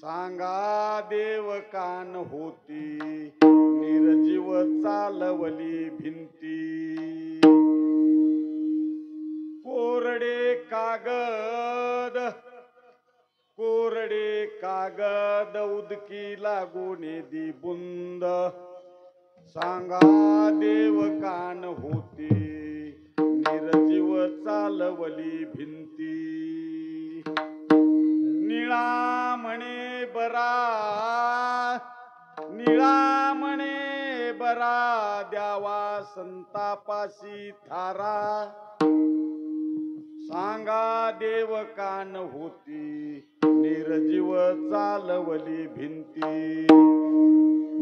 सांगा देव कान होती निर्जीव चालवली भिंती कोरडे कागद उदकी लागून दी बुंद सांगा देव कान होती निर्जीव चालवली भिंती निळा म्हणे बरा द्यावा संतापाशी थारा सांगा देव कान होती निर्जीव चालवली भिंती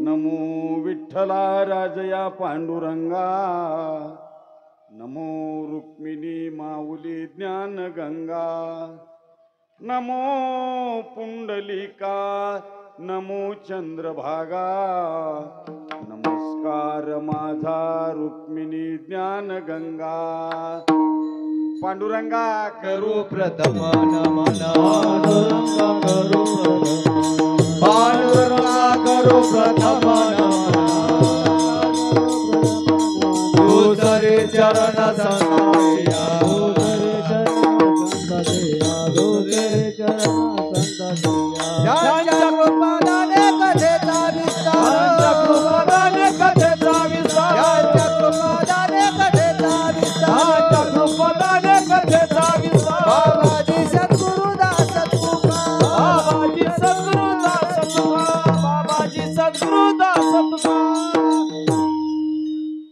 नमो विठ्ठला राजया पांडुरंगा नमो रुक्मिणी माऊली ज्ञान गंगा नमो पुंडलिका नमो चंद्रभागा नमस्कार माझा रुक्मिणी ज्ञान गंगा पांडुरंगा करू प्रथम नमन पांडुरंगा करू प्रथम दुसरे चरण संतया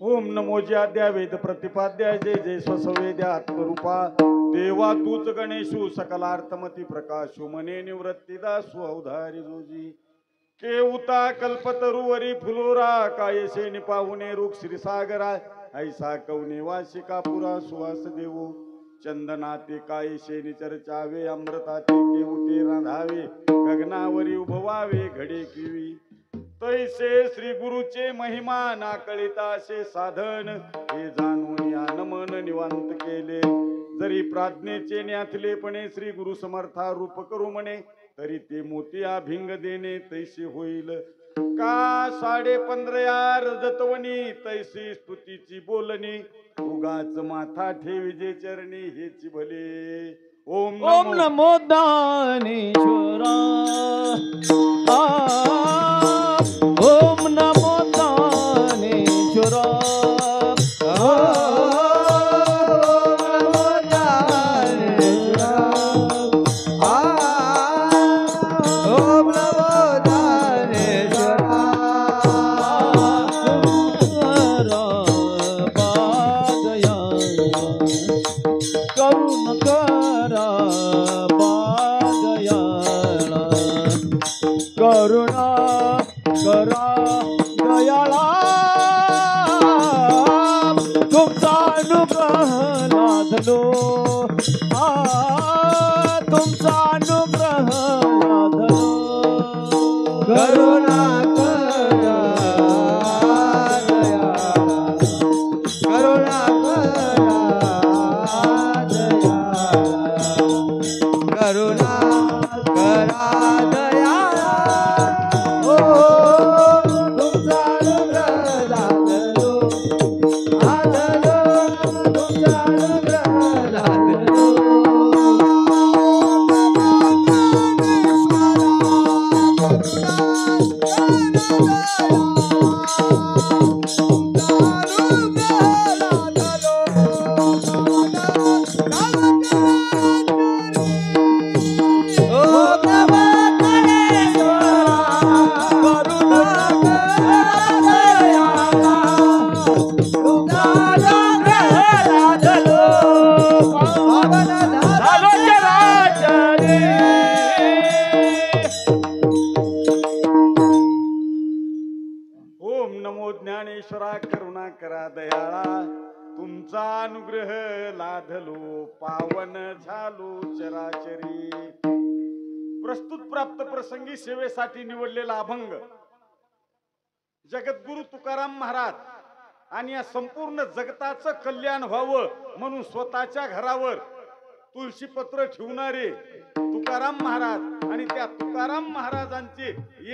ओम नमो ज्याद्या वेद प्रतिपाद्या जय जय स्वसवेद्या आत्मरूपा देवा तूच गणेशू सकलार्थमती प्रकाशू मने निवृत्तीदासु अवधारी जोजी केउता कल्पतरुवरी फुलोरा कायशे निपाहुने रुख श्रीसागरा ऐसा कवने वासिका पुरा सुवास देवो चंदनाते कायशे निचर्चावे अमृताते केउते राधावे गगनावरी उभवावे घडे किवी तैसे श्री गुरुचे महिमा नाकळिताशे साधन हे जाणून या नमन निवांत केले जरी प्राज्ञेचे न्याथलेपणे श्री गुरु समर्था रूप करू म्हणे तरी ते मोतिया भिंग देणे तैसे होईल का 15.5 रजतवनी तैसी स्तुतीची बोलणी उगाच माथा ठेविजे चरणी हेची भले ओम नमो दानेश्वरा ओम नमो दानेश्वरा करुणा करा दयाळा तुमचा अनुग्रह लादलो तुमचा अनुग्रह लादलो करुणा करा दयाळा करुणा करा दयाळा ज्ञानेश्वरा करुणा करा दयाळा तुमचा अनुग्रह लाधलो पावन झालो चराचरी प्रस्तुत प्राप्त प्रसंगी सेवेसाठी निवडलेला अभंग जगद्गुरु तुकाराम महाराज आणि या संपूर्ण जगताचं कल्याण व्हावं म्हणून स्वतःच्या घरावर तुळशीपत्र ठेवणारे तुकाराम महाराज आणि त्या तुकाराम महाराजांचे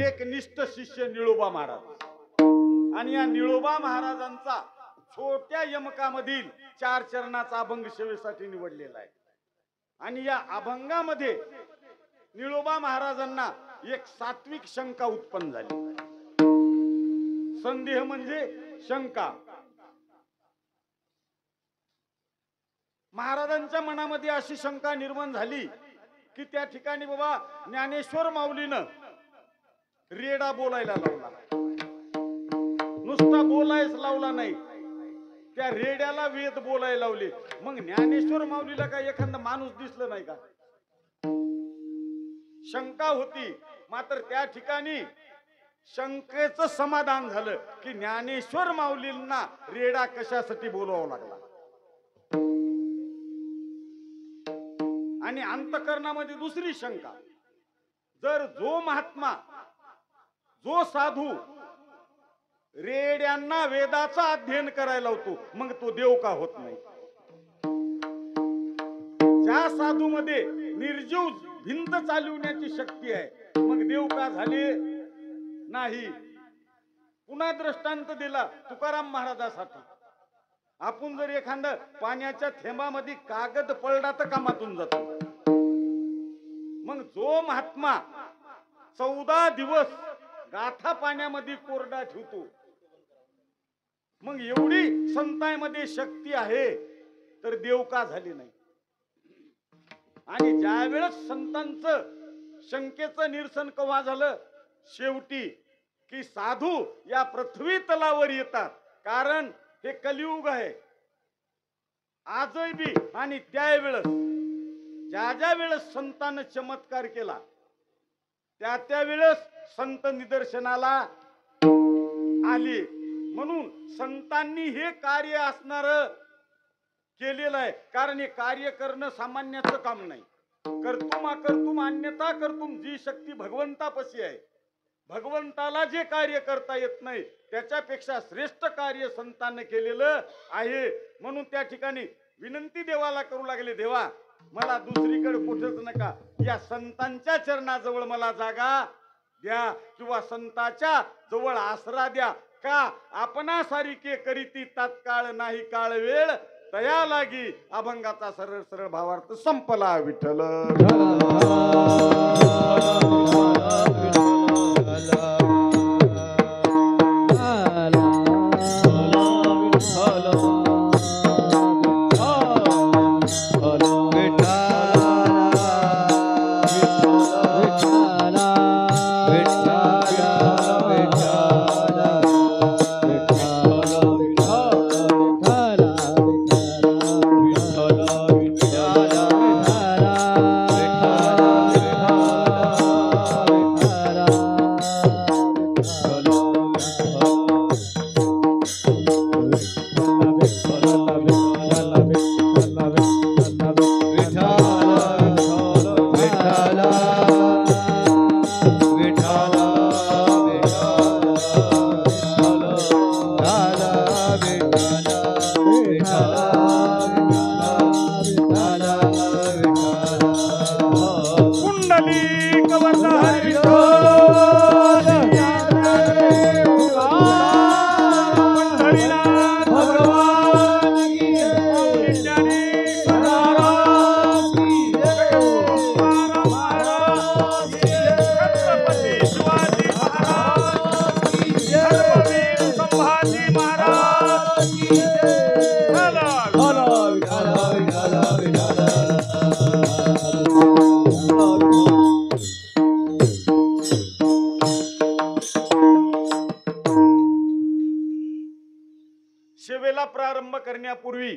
एकनिष्ठ शिष्य निळोबा महाराज आणि या निळोबा महाराजांचा छोट्या यमकामधील 4 चरणाचा अभंग सेवेसाठी निवडलेला आहे. आणि या अभंगामध्ये निळोबा महाराजांना एक सात्विक शंका उत्पन्न झाली. संदेह म्हणजे शंका. महाराजांच्या मनामध्ये अशी शंका निर्माण झाली की त्या ठिकाणी बाबा ज्ञानेश्वर माऊलीनं रेडा बोलायला लावला. नुसता बोलायच लावला नाही, त्या रेड्याला वेद बोलायला लावले. मग ज्ञानेश्वर माऊलीला काय एखादा माणूस दिसलं नाही का? शंका होती. मात्र त्या ठिकाणी शंकेचं समाधान झालं की ज्ञानेश्वर माऊलींना रेडा कशासाठी बोलावं लागला. आणि अंतकरणामध्ये दुसरी शंका, जर जो महात्मा जो साधू रेड्यांना वेदाचा अध्ययन करायला होतो मग तो देव का होत नाही? ज्या साधू मध्ये निर्जीव भिंत चालवण्याची शक्ती आहे मग देव का झाले नाही? पुन्हा दृष्टांत दिला तुकाराम महाराजासाठी. आपण जर एखादा पाण्याच्या थेंबामध्ये कागद पडला तर कामातून जातो. मग जो महात्मा 14 दिवस गाथा पाण्यामध्ये कोरडा ठेवतो मग एवढी संतांमध्ये शक्ती आहे तर देव का झाली नाही? आणि ज्या वेळेस संतांचं शंकेचं निरसन केव्हा झालं? शेवटी की साधू या पृथ्वी तलावर येतात. कारण हे कलियुग आहे आजही बी. आणि त्यावेळेस ज्या वेळेस संतांनी चमत्कार केला त्या वेळेस संत निदर्शनाला आले. म्हणून संतांनी हे कार्य असणार केलेलं आहे. कारण हे कार्य करणं सामान्याचं काम नाही. कर्तुम अकर्तुम अन्यथा कर्तुम, जी शक्ती भगवंतापाशी आहे, भगवंताला जे कार्य करता येत नाही त्याच्यापेक्षा श्रेष्ठ कार्य संतांनी केलेलं आहे. म्हणून त्या ठिकाणी विनंती देवाला करू लागले, देवा मला दुसरीकडे कुठेच नका, या संतांच्या चरणाजवळ मला जागा द्या किंवा संतांच्या जवळ आसरा द्या. का आपणा सारिके करीती तात्काळ नाही काळ वेळ तया लागी. अभंगाचा सरळ सरळ भावार्थ संपला. विठ्ठल सेवेला प्रारंभ करण्यापूर्वी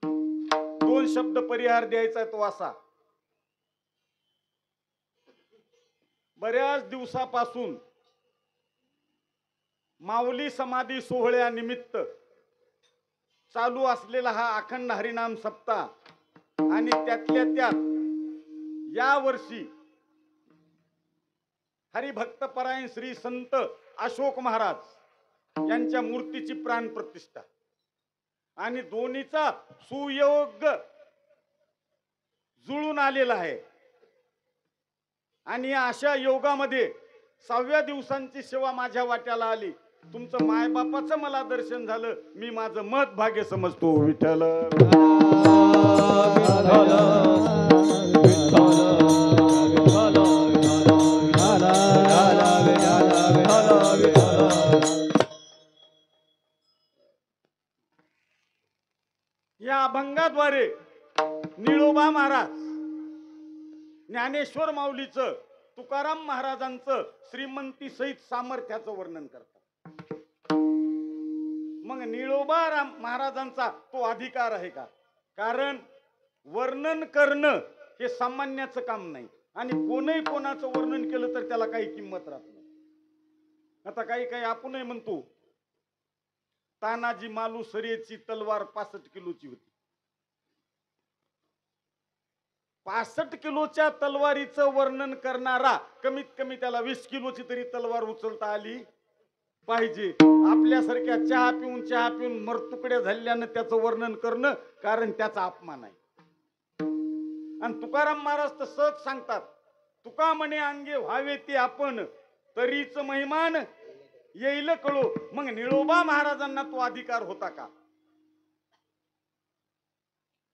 2 शब्द परिहार द्यायचा तो असा. बऱ्याच दिवसापासून माऊली समाधी सोहळ्यानिमित्त चालू असलेला हा अखंड हरिनाम सप्ताह आणि त्यातल्या त्यात या वर्षी हरिभक्तपरायण श्री संत अशोक महाराज यांच्या मूर्तीची प्राण प्रतिष्ठा आणि दोन्हीचा सुयोग जुळून आलेला आहे. आणि अशा योगामध्ये 6व्या दिवसांची सेवा माझ्या वाट्याला आली. तुमचं मायबापाचं मला दर्शन झालं. मी माझं मत भाग्य समजतो. विठ्ठल या अभंगाद्वारे निळोबा महाराज, ज्ञानेश्वर माऊलीचं, तुकाराम महाराजांचं श्रीमंती सहित सामर्थ्याचं वर्णन करतात. मग निळोबा महाराजांचा तो अधिकार आहे का? कारण वर्णन करणं हे सामान्याचं काम नाही. आणि कोणीही कोणाचं वर्णन केलं तर त्याला काही किंमत राहत नाही. आता काही आपणही म्हणतो तानाजी मालुसरेची तलवार 65 किलोची होती. 65 किलोच्या तलवारीचं वर्णन करणारा कमीत कमी त्याला 20 किलोची तरी तलवार उचलता आली पाहिजे. आपल्यासारख्या चहा पिऊन मरतुकड्या झाल्यानं त्याचं वर्णन करणं, कारण त्याचा अपमान आहे. आणि तुकाराम महाराज तर सहज सांगतात, तुका म्हणे अंगे व्हावे ते आपण, तरीच महिमान येईल कळो. मग निळोबा महाराजांना तो अधिकार होता का?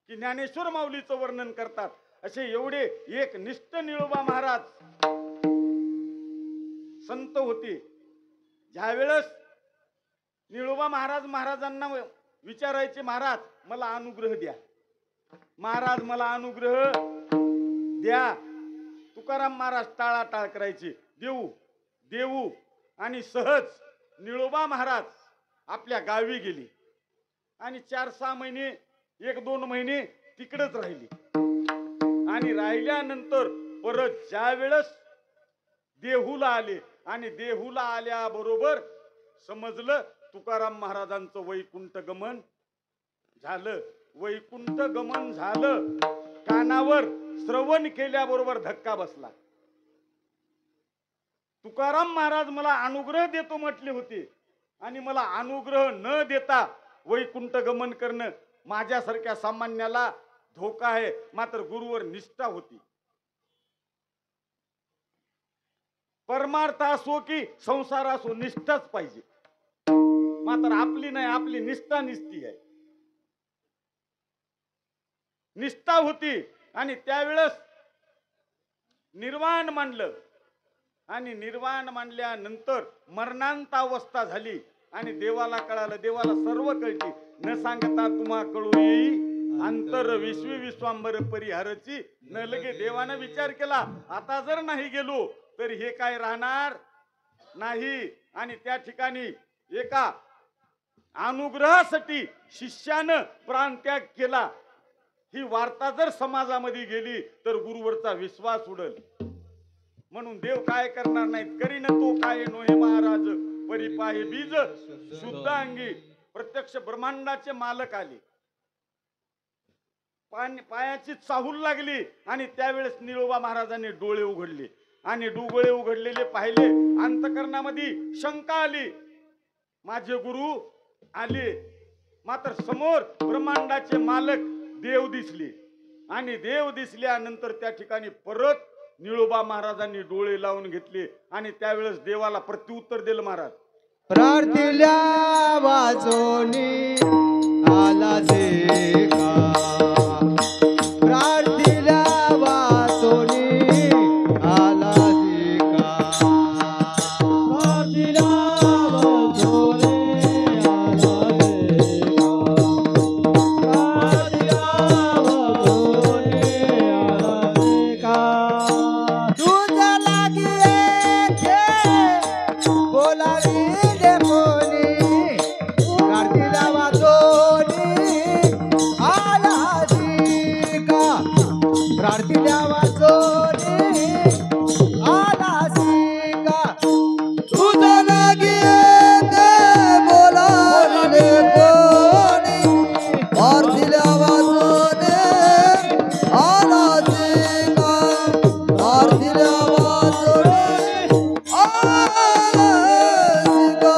की ज्ञानेश्वर माऊलीचं वर्णन करतात असे एवढे एक निष्ठ निळोबा महाराज संत होते. ज्या वेळेस निळोबा महाराजांना विचारायचे, महाराज मला अनुग्रह द्या, महाराज मला अनुग्रह द्या. तुकाराम महाराज टाळाटाळ करायचे, देऊ देऊ. आणि सहज निळोबा महाराज आपल्या गावी गेली आणि 4-6 महिने 1-2 महिने तिकडेच राहिली. आणि राहिल्यानंतर परत ज्या वेळेस देहूला आले आणि देहूला आल्याबरोबर समजलं तुकाराम महाराजांचं वैकुंठ गमन झालं. वैकुंठ गमन झालं, कानावर श्रवण केल्याबरोबर धक्का बसला. तुकाराम महाराज मला अनुग्रह देतो म्हटले होते आणि मला अनुग्रह न देता वैकुंठ गमन करणं माझ्यासारख्या सामान्याला धोका आहे. मात्र गुरुवर निष्ठा होती. परमार्थ असो की संसार असो, निष्ठाच पाहिजे. मात्र आपली नाही, आपली निष्ठा निष्ठी आहे. निष्ठा होती. आणि त्यावेळेस निर्वाण मांडलं आणि निर्वाण मांडल्यानंतर मरणांत अवस्था झाली आणि देवाला कळालं. देवाला सर्व कळते, न सांगता तुम्हा कळू येई अंतर विश्वी विश्वांबर परिहारची. न लगे देवानं विचार केला, आता जर नाही गेलो तर हे काय राहणार नाही. आणि त्या ठिकाणी एका अनुग्रहासाठी शिष्यानं प्राणत्याग केला. ही वार्ता जर समाजामध्ये गेली तर गुरुवरचा विश्वास उडल. म्हणून देव काय करणार नाहीत, करीन तो काय नोहे महाराज परिपाहे बीज शुद्ध अंगी. प्रत्यक्ष ब्रह्मांडाचे मालक आले, पायाची चाहूल लागली आणि त्यावेळेस निळोबा महाराजांनी डोळे उघडले आणि डोळे उघडलेले पाहिले. अंतकरणामध्ये शंका आली, माझे गुरु आले. मात्र समोर ब्रह्मांडाचे मालक देव दिसले आणि देव दिसल्यानंतर त्या ठिकाणी परत निळोबा महाराजांनी डोळे लावून घेतले आणि त्यावेळेस देवाला प्रत्युत्तर दिलं. महाराज प्रार्थिल्या वाचोनी आला जे का, प्रार्थिल्या वाचोनी आला जे का, प्रार्थिल्या वाचोनी आला जे का, प्रार्थिल्या वाचोनी आला जे का. तुझ्या लागी येथे बोलावी दे कोणी, प्रार्थिल्या वाचोनी आला जे का, प्रार्थिल्या वाचोनी आला जे का. तुझ्या लागी येथे बोलावी दे कोणी, प्रार्थिल्या वाचोनी आला जे का, प्रार्थिल्या वाचोनी आला जे का.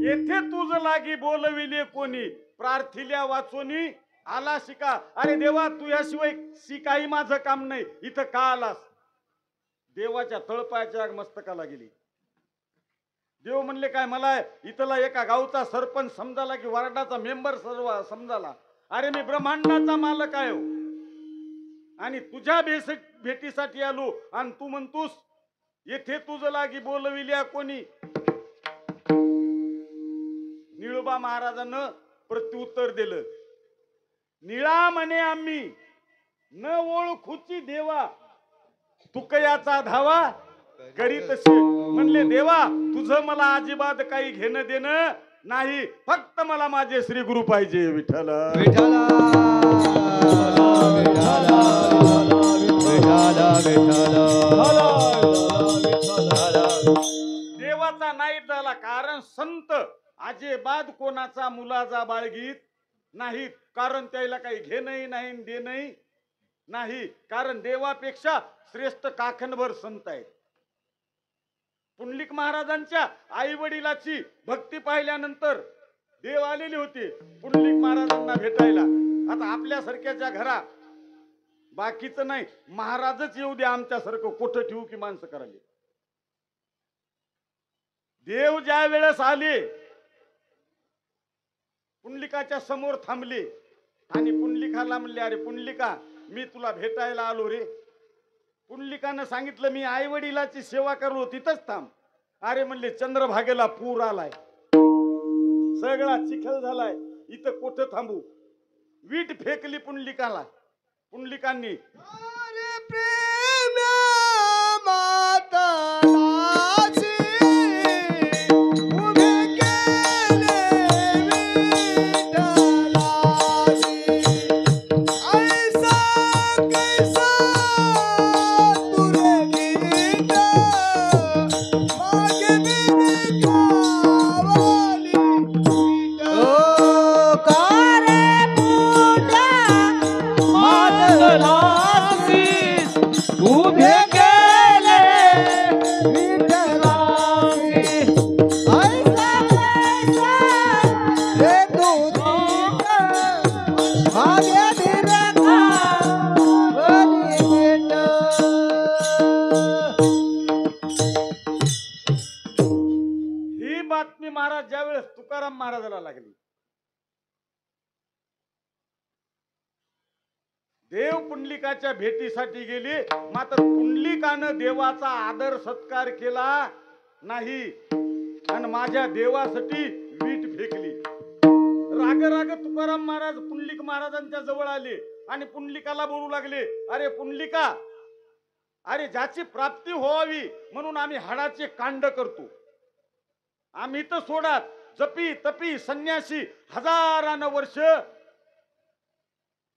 येथे तुझ लागी बोलविले कोणी, प्रार्थिल्या वाचोनी आला शिका. अरे देवा तू याशिवाय काही माझं काम नाही. इथं का आलास? देवाच्या तळपायाच्या मस्तकाला गेली. देव म्हणले काय मला इथला एका गावचा सरपंच समजाला की वार्डाचा मेंबर सर्व समजाला? अरे मी ब्रह्मांडाचा मालक आहे आणि तुझ्या भेटीसाठी आलो आणि तू म्हणतोस येथे तुझं लागी बोलविल्या कोणी? निळोबा महाराजांना प्रत्युत्तर दिलं. निळा म्हणे आम्ही न ओळखूची देवा तुकयाचा धावा करीत म्हणले देवा तुझं मला अजिबात काही घेणं देणं नाही. फक्त मला माझे श्री गुरु पाहिजे. विठ्ठल विठ्ठल देवाचा नाईट झाला. कारण संत अजिबात कोणाचा मुलाचा बाळगीत नाहीत. कारण त्याला काही घेणंही नाही देणंही नाही. कारण देवापेक्षा श्रेष्ठ काखणभर संत आहेत. पुंडलिक महाराजांच्या आई वडिलाची भक्ती पाहिल्यानंतर देव आलेले होते पुंडलिक महाराजांना भेटायला. आता आपल्यासारख्याच्या घरा बाकीचं नाही, महाराजच येऊ दे आमच्यासारखं कोठं ठेवू की माणसं करायला. देव ज्या वेळेस आले पुंडलिकाच्या समोर थांबले आणि पुंडलिकाला म्हणले अरे पुंडलिका मी तुला भेटायला आलो रे. पुंडलिकानं सांगितलं मी आई वडिलाची सेवा करलो तिथंच थांब. अरे म्हणले चंद्रभागेला पूर आलाय, सगळा चिखल झालाय, इथं कुठं थांबू? वीट फेकली पुंडलिकाला. पुंडलिकांनी अरे प्रेम मातलाची उभे केले विठ्ठलाची. ऐसा कैसा तुरे गीत मागे बिन गावाली विठ्ठल. ओ कारे पुंडा मातलाची उभे केले विठ्ठलाची. ऐसा कैसा रे तू दीन मागे बिन गावाली विठ्ठल. ही बातमी महाराज ज्यावेळेस तुकाराम महाराजाला लागली, देव पुंडलिकाच्या भेटीसाठी गेले. मात्र पुंडलिकानं देवाचा आदर सत्कार केला नाही आणि माझ्या देवासाठी वीट फेकली. राग राग तुकाराम महाराज पुंडलिक महाराजांच्या जवळ आले आणि पुंडलिकाला बोलू लागले अरे पुंडलिका, अरे ज्याची प्राप्ती व्हावी म्हणून आम्ही हाडाचे कांड करतो. आम्ही तर सोडात जपी तपी संन्यासी हजारानं वर्ष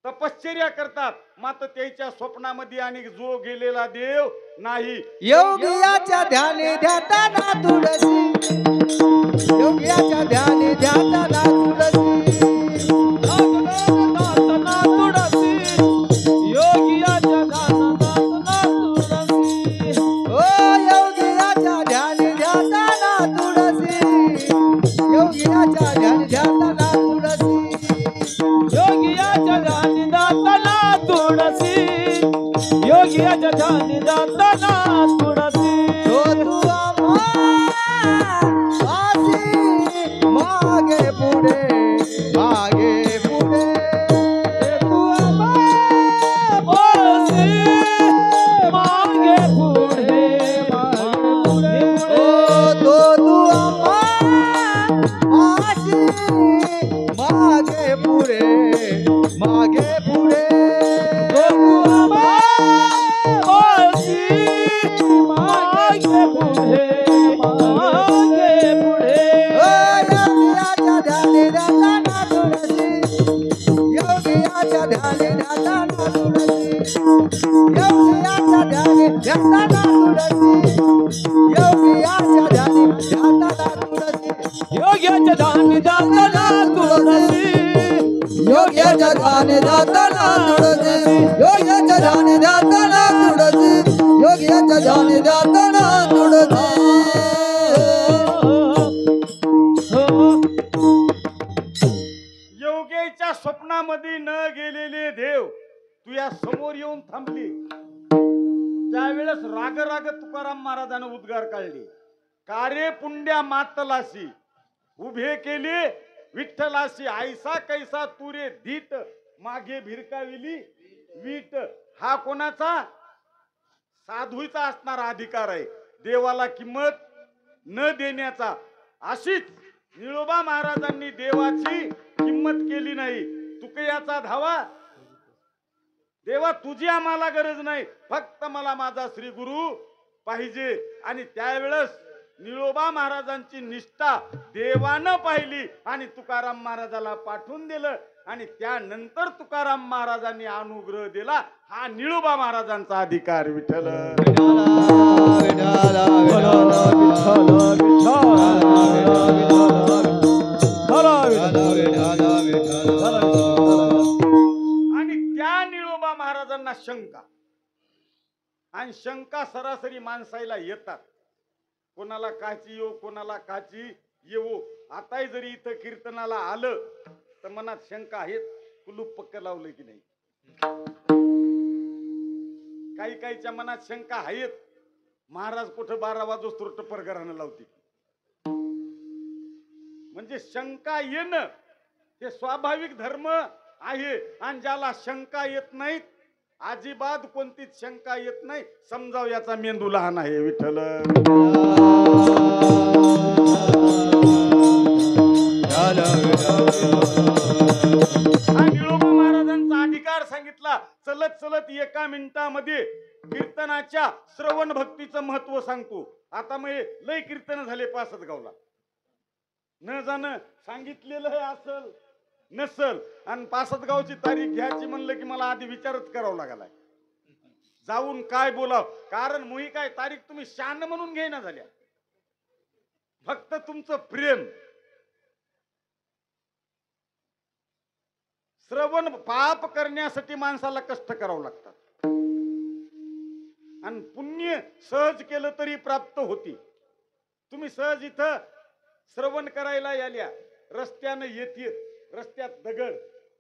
तपश्चर्या करतात. मात्र त्याच्या स्वप्नामध्ये आणि जो गेलेला देव नाही. योगियाच्या ध्यानी ध्याताना तुळसी, योगियाच्या ध्यानी ध्याताना तुळसी, योगियाच्या ध्याताना तुळसी. ओ योगियाच्या ध्यानी ध्याताना तुळसी, योगियाच्या ध्यानी ध्याताना तुळसी, योगियाच्या ध्यानी ध्याताना तुळसी, योगियाच्या ध्यानी ध्याताना तुळसी. तो तू आसी मागे पुढे मागे पुढे तू आसी मागे पुढे मागे पुढे. ओ तो तू आसी मागे पुढे मागे पुढे. तो तू आसी मागे पुढे मागे पुढे. योगियाच्या ध्यानी ध्याताना तुळसी, योगियाच्या ध्यानी ध्याताना तुळसी, योगियाच्या ध्यानी ध्याताना तुळसी, योगियाच्या ध्यानी ध्याताना तुळसी, योगियाच्या ध्यानी ध्याताना तुळसी, योगियाच्या ध्यानी ध्याताना तुळसी, योगियाच्या ध्यानी ध्याताना तुळसी, योगियाच्या ध्यानी ध्याताना तुळसी. योगेच्या स्वप्नामध्ये न गेलेले देव तुझ्या समोर येऊन थांबले, त्यावेळेस राग राग तुकाराम महाराजानं उद्गार काढले, कारे पुंड्या मातलासी उभे केले विठ्ठलासी, ऐसा कैसा तुरे धीट मागे भिरकाविली वीट. हा कोणाचा? साधूचा असणारा अधिकार आहे, देवाला किंमत न देण्याचा. अशीच निळोबा महाराजांनी देवाची किंमत केली नाही. तुकयाचा धावा, देवा तुझी आम्हाला गरज नाही, फक्त मला माझा श्री गुरु पाहिजे. आणि त्यावेळेस निळोबा महाराजांची निष्ठा देवानं पाहिली आणि तुकाराम महाराजाला पाठवून दिलं. आणि त्यानंतर तुकाराम महाराजांनी अनुग्रह दिला. हा निळोबा महाराजांचा अधिकार. विठ्ठल आणि त्या निळोबा महाराजांना शंका, आणि शंका सरासरी माणसाला येतात. कोणाला काची येऊ, कोणाला काची येऊ. आताही जरी इथं कीर्तनाला आलं तर मनात शंका आहेत, कुलूप पक्क लावलं की नाही. काही काहीच्या मनात शंका आहेत, महाराज कुठं 12 वाजोस्तर टप्पर घरानं लावते. म्हणजे शंका येणं हे स्वाभाविक धर्म आहे. आणि ज्याला शंका येत नाहीत, अजिबात कोणतीच शंका येत नाही, समजाव याचा मेंदू लहान आहे. विठ्ठल निळोबा महाराजांचा अधिकार सांगितला. चलत चलत एका मिनिटामध्ये कीर्तनाच्या श्रवण भक्तीचं महत्व सांगतो. आता मग लय कीर्तन झाले पासदगावला, न जाणं सांगितलेलं हे असल नसल. आणि पासदगावची तारीख घ्यायची म्हणलं की मला आधी विचारच करावा लागलाय, जाऊन काय बोलाव. कारण मुही काय तारीख तुम्ही शान म्हणून घेईना झाल्या, फक्त तुमचं प्रेम. श्रवण पाप करण्यासाठी माणसाला कष्ट करावं लागतात, आणि पुण्य सहज केलं तरी प्राप्त होती. तुम्ही सहज इथं श्रवण करायला आल्या, रस्त्यानं येत रस्त्यात दगड,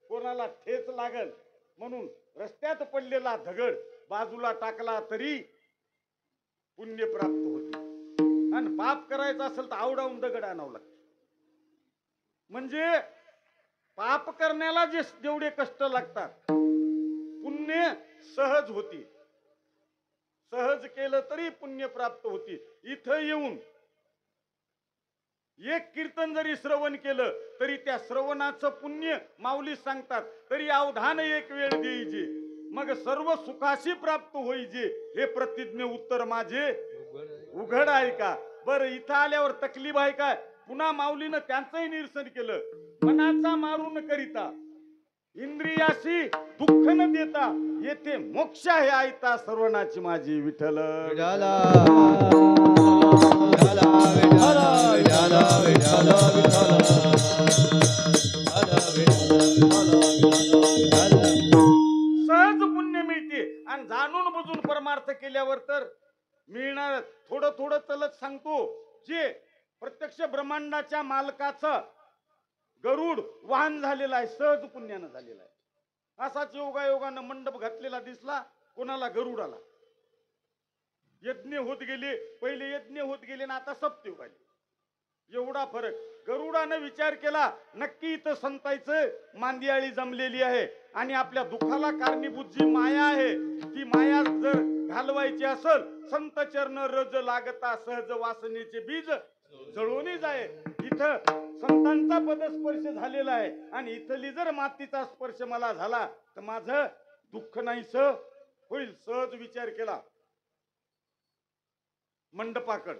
कोणाला ठेच लागल म्हणून रस्त्यात पडलेला दगड बाजूला टाकला तरी पुण्य प्राप्त होते. आणि पाप करायचं असेल तर आवडावून दगड आणावं लागतं. म्हणजे पाप करण्याला जेवढे कष्ट लागतात, पुण्य सहज होती. सहज केलं तरी पुण्य प्राप्त होती. इथं येऊन एक कीर्तन जरी श्रवण केलं तरी त्या श्रवणाचं पुण्य माऊली सांगतात, तरी अवधान एक वेळ देईजे, मग सर्व सुखाशी प्राप्त होईजे. हे प्रतिज्ञ उत्तर माझे उघड आहे का. बरं, इथं आल्यावर तकलीफ आहे काय? पुन्हा माऊलीनं त्यांचंही निरसन केलं. मनाचा मारून करिता, इंद्रियाशी दुःख न देता, येथे मोक्ष आहे आयता सर्वनाची माझी. विठ्ठल सहज पुण्य मिळते. आणि जाणून बुजून परमार्थ केल्यावर तर मिळणार. थोडं थोडं चलत सांगतो, जे प्रत्यक्ष ब्रह्मांडाच्या मालकाचं गरुड वाहन झालेला आहे, सहज पुण्यानं झालेला आहे. असाच योगायोगानं मंडप घातलेला दिसला कोणाला गरुडाला. यज्ञ होत गेले, पहिले यज्ञ होत गेले ना आता सप्तयुग आले, एवढा फरक. गरुडानं विचार केला, नक्की इथं संतायचं मांदियाळी जमलेली आहे, आणि आपल्या दुःखाला कारणीभूत जी माया आहे, ती माया जर घालवायची असेल, संत चरण रज लागता सहज वासनेचे बीज जळून जाय. इथं संतांचा पदस्पर्श झालेला आहे, आणि इथली जर मातीचा स्पर्श मला झाला तर माझं दुःख नाहीस होईल. सहज विचार केला मंडपाकड,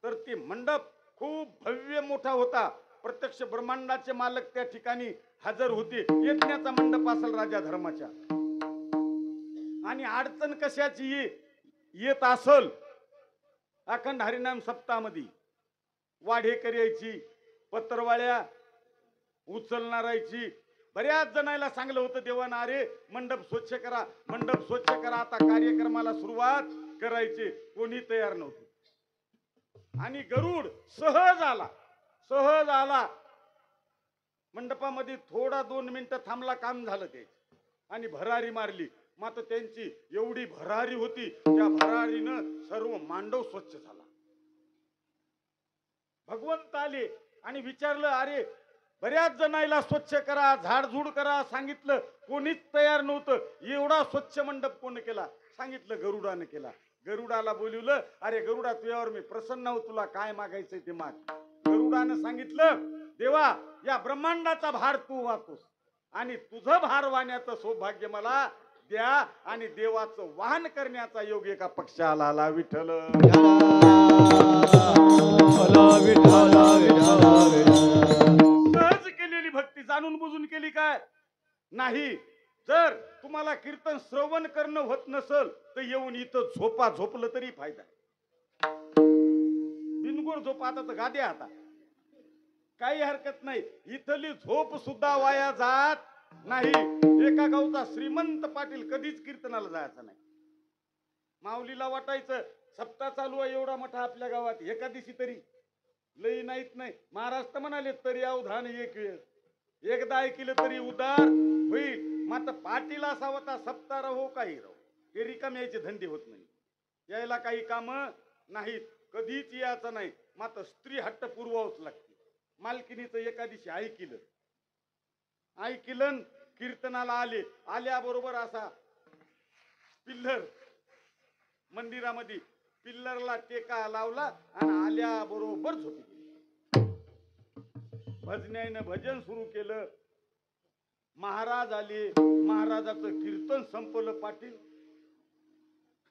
तर ते मंडप खूप भव्य मोठा होता. प्रत्यक्ष ब्रह्मांडाचे मालक त्या ठिकाणी हजर होते. यज्ञाचा मंडप असेल राजा धर्माच्या. आणि अडचण कशाची येत असल, अखंड हरिनाम सप्ताहामध्ये वाढेकर यायची, पत्रवाळ्या उचलणारायची. बऱ्याच जणांना सांगलं होतं देवानं, अरे मंडप स्वच्छ करा, मंडप स्वच्छ करा, आता कार्यक्रमाला सुरुवात करायची. कोणी तयार नव्हतं. आणि गरुड सहज आला, सहज आला. मंडपामध्ये थोडा 2 मिनिटं थांबला, काम झालं ते, आणि भरारी मारली. मात्र त्यांची एवढी भरारी होती, त्या भरारीनं सर्व मांडव स्वच्छ झाला. भगवंत आले आणि विचारलं, अरे बऱ्याच जणांना स्वच्छ करा, झाडझूड करा सांगितलं, कोणीच तयार नव्हतं. एवढा स्वच्छ मंडप कोण केला? सांगितलं गरुडानं केला. गरुडाला बोलवलं, अरे गरुडा तुझ्यावर मी प्रसन्न आहो, तुला काय मागायचंय ते माग. गरुडानं सांगितलं, देवा या ब्रह्मांडाचा भार तू वाहतोस आणि तुझं भार वाहण्याचं सौभाग्य मला द्या, आणि देवाचं वाहन करण्याचा योग एका पक्षाला आला. विठ्ठल सहज केलेली भक्ती जाणून बुजून केली काय? नाही. जर तुम्हाला कीर्तन श्रवण करणं होत नसल तर येऊन इथं झोपा, झोपलं तरी फायदा. बिनगोर झोपा, आता तर गाद्या, आता काही हरकत नाही. इथली झोप सुद्धा वाया जात नाही. एका गावचा श्रीमंत पाटील कधीच कीर्तनाला जायचा नाही. माऊलीला वाटायचं सप्ताह चालू आहे एवढा मोठा आपल्या गावात, एका दिवशी तरी लई नाहीत नाही. महाराज तर म्हणाले तरी अवधान एक वेळ, एकदा ऐकलं तरी उदार होईल. मात्र पाटील असा होता, सप्ताह राहो काही राहो, ते रिकाम यायचे धंदे होत नाही. यायला काही काम नाहीत, कधीच यायचं नाही. मात्र स्त्री हट्ट पुरवावच लागते. मालकिनीचं एका दिवशी ऐकिलं कीर्तनाला आले. आल्याबरोबर असा पिल्लर मंदिरामध्ये पिल्लरला टेका लावला आणि आल्याबरोबर झोपी गेली. भजन्यानं भजन सुरू केलं. महाराज आले, महाराजाचं कीर्तन संपलं. पाटील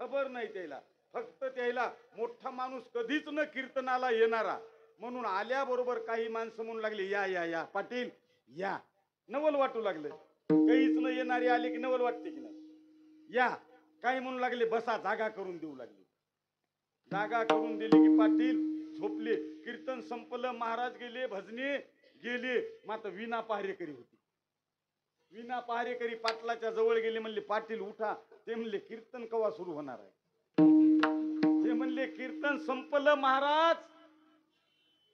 खबर नाही त्याला, फक्त त्याला मोठा माणूस कधीच न कीर्तनाला येणारा म्हणून आल्याबरोबर काही माणसं म्हणू लागले, या या या पाटील या. नवल वाटू लागलं. काहीच न येणारे आले की नवल वाटते की नाही? या. काही म्हणू लागले, बसा, जागा करून देऊ लागले. जागा करून दिली की पाटील झोपले. कीर्तन संपलं, महाराज गेले, भजने गेले. मात्र विना पहारेकरी होती. विना पहारेकरी पाटलाच्या जवळ गेले. म्हणले, पाटील उठा. ते म्हणले, कीर्तन केव्हा सुरू होणार आहे? ते म्हणले, कीर्तन संपलं महाराज.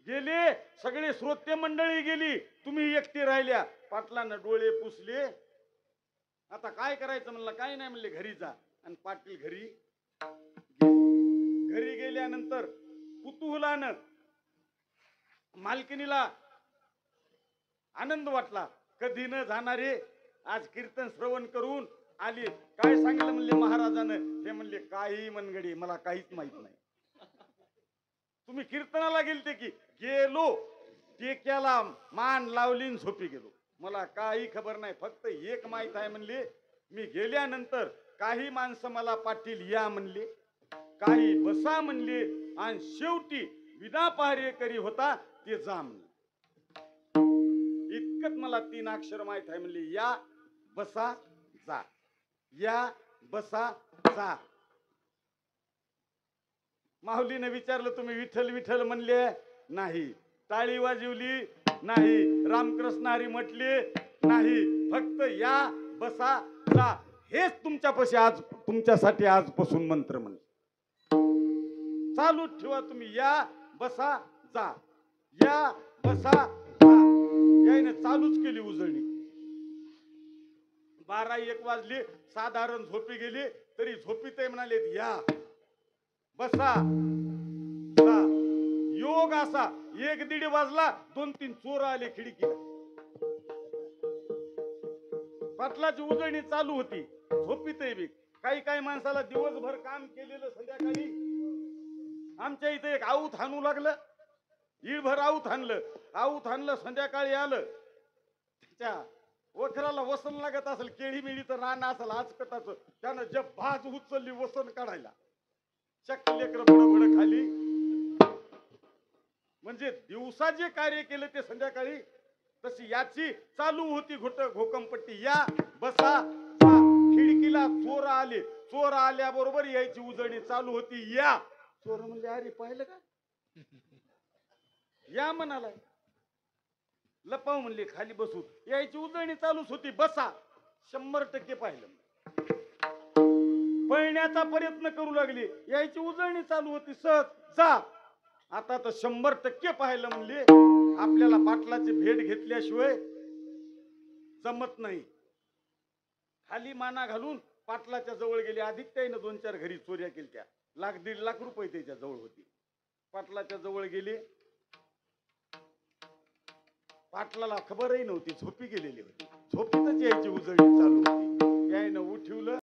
गेले सगळे, श्रोते मंडळी गेली, तुम्ही एकटी राहिल्या. पाटलानं डोळे पुसले. आता काय करायचं म्हणलं. काय नाही म्हणले, घरी जा. आणि पाटील घरी गेल्यानंतर कुतूहलानं मालकिनीला आनंद वाटला. कधी न जाणारे आज कीर्तन श्रवण करून आली. काय सांगितलं म्हणले महाराजानं? ते म्हणले, काही मनगडी, मला काहीच माहित नाही. तुम्ही कीर्तनाला गेलते की? गेलो, टेक्याला मान लावली, झोपी गेलो. मला काही खबर नाही. फक्त एक माहित आहे म्हणले, मी गेल्यानंतर काही माणसं मला पाटील या म्हणले, काही बसा म्हणले, आणि शेवटी विना पहारेकरी होता ते जा म्हणले. इतकंच मला 3 अक्षर माहित आहे म्हणले, या बसा जा, या बसा जा. माऊलीने विचारलं, तुम्ही विठ्ठल विठ्ठल म्हणले? नाही. टाळी वाजवली? नाही. रामकृष्ण हरी म्हटले? नाही. फक्त या बसा जा हेच तुमच्यापाशी आज, तुमच्यासाठी आजपासून मंत्र म्हणले. चालू ठेवा तुम्ही, या बसा जा, या बसा जा. याने चालूच केली उजळणी. 12-1 वाजले, साधारण झोपी गेली. तरी झोपीत म्हणाले, या बसा जा. योग असा 1-1:30 वाजला, 2-3 चोर आले खिडकीला. पाटलाची उजळणी चालू होती, झोपीत बी. काही माणसाला दिवसभर काम केलेलं संध्याकाळी आमच्या इथे एक आऊत हाणू लागलं. इळभर आऊत हाणलं. संध्याकाळी आलं. त्याच्या वखराला वसन लागत असेल, केळी मिळीचं रान असेल आजकटाचं, त्यानं जब भाज उचलली वसन काढायला. चक्क लेकरं बडबड खाली. म्हणजे दिवसा जे कार्य केलं ते संध्याकाळी तशी याची चालू होती घोकमपट्टी. या बसा जा. खिडकीला चोर आले. चोर आल्याबरोबर यायची उजळणी चालू होती. या. चोर म्हणले, अरे पाहिलं का? या म्हणालाय. लपाव म्हणले, खाली बसू. यायची उजळणी चालूच होती. बसा. 100% पाहिलं. पळण्याचा प्रयत्न करू लागले. यायची उजळणी चालू होती. सहज जा. आता तर 100% पाहिलं म्हणले. आपल्याला पाटलाची भेट घेतल्याशिवाय जमत नाही. खाली माना घालून पाटलाच्या जवळ गेले. आदित्यानं 2-4 घरी चोऱ्या केल्या. 1,00,000-1.5 लाख रुपये त्याच्या जवळ होते. पाटलाच्या जवळ गेले. पाटलाला खबरही नव्हती, झोपी गेलेली होती. झोपीतच यायची उजळणी चालू होती. यायनं उठवलं.